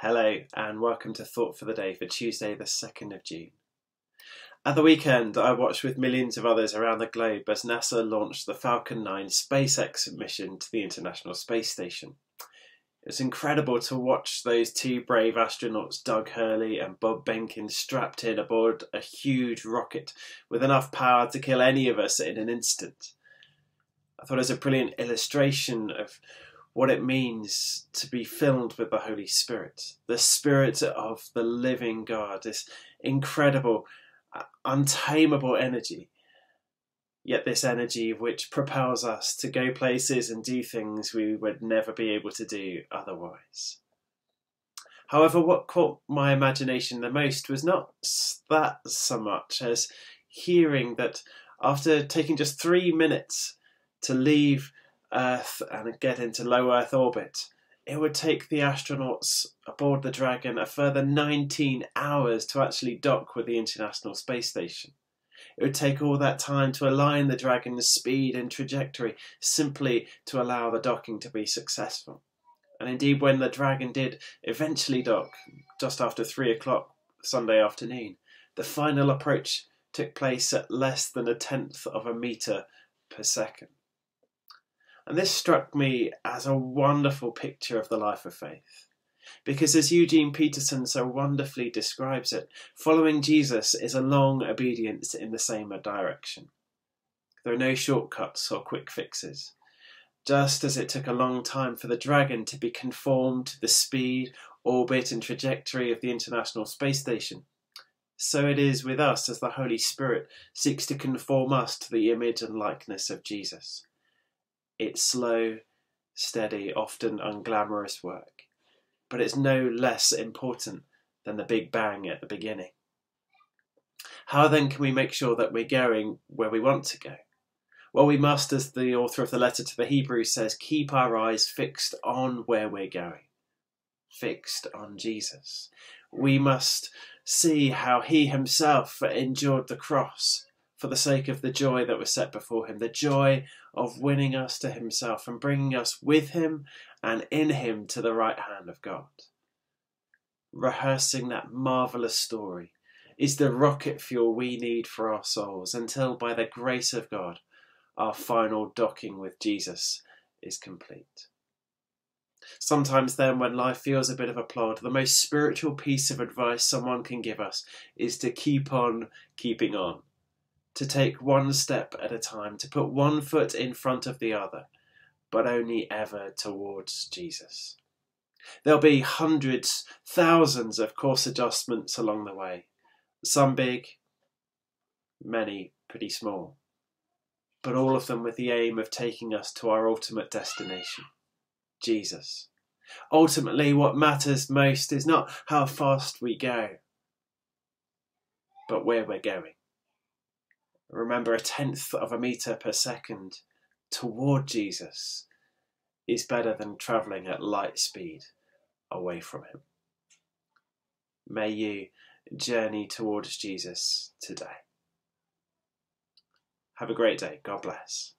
Hello and welcome to Thought for the Day for Tuesday the 2nd of June. At the weekend I watched with millions of others around the globe as NASA launched the Falcon 9 SpaceX mission to the International Space Station. It was incredible to watch those two brave astronauts, Doug Hurley and Bob Behnken, strapped in aboard a huge rocket with enough power to kill any of us in an instant. I thought it was a brilliant illustration of what it means to be filled with the Holy Spirit, the Spirit of the living God, this incredible, untamable energy, yet this energy which propels us to go places and do things we would never be able to do otherwise. However, what caught my imagination the most was not that so much as hearing that after taking just 3 minutes to leave Earth and get into low Earth orbit, it would take the astronauts aboard the Dragon a further 19 hours to actually dock with the International Space Station. It would take all that time to align the Dragon's speed and trajectory simply to allow the docking to be successful. And indeed, when the Dragon did eventually dock just after 3 o'clock Sunday afternoon, the final approach took place at less than 1/10 of a metre per second. And this struck me as a wonderful picture of the life of faith. Because as Eugene Peterson so wonderfully describes it, following Jesus is a long obedience in the same direction. There are no shortcuts or quick fixes. Just as it took a long time for the Dragon to be conformed to the speed, orbit and trajectory of the International Space Station, so it is with us as the Holy Spirit seeks to conform us to the image and likeness of Jesus. It's slow, steady, often unglamorous work, but it's no less important than the big bang at the beginning. How then can we make sure that we're going where we want to go? Well, we must, as the author of the letter to the Hebrews says, keep our eyes fixed on where we're going, fixed on Jesus. We must see how he himself endured the cross for the sake of the joy that was set before him, the joy of winning us to himself and bringing us with him and in him to the right hand of God. Rehearsing that marvellous story is the rocket fuel we need for our souls until, by the grace of God, our final docking with Jesus is complete. Sometimes then, when life feels a bit of a plod, the most spiritual piece of advice someone can give us is to keep on keeping on. To take one step at a time, to put one foot in front of the other, but only ever towards Jesus. There'll be hundreds, thousands of course adjustments along the way. Some big, many pretty small, but all of them with the aim of taking us to our ultimate destination, Jesus. Ultimately, what matters most is not how fast we go, but where we're going. Remember, 1/10 of a metre per second toward Jesus is better than travelling at light speed away from him. May you journey towards Jesus today. Have a great day. God bless.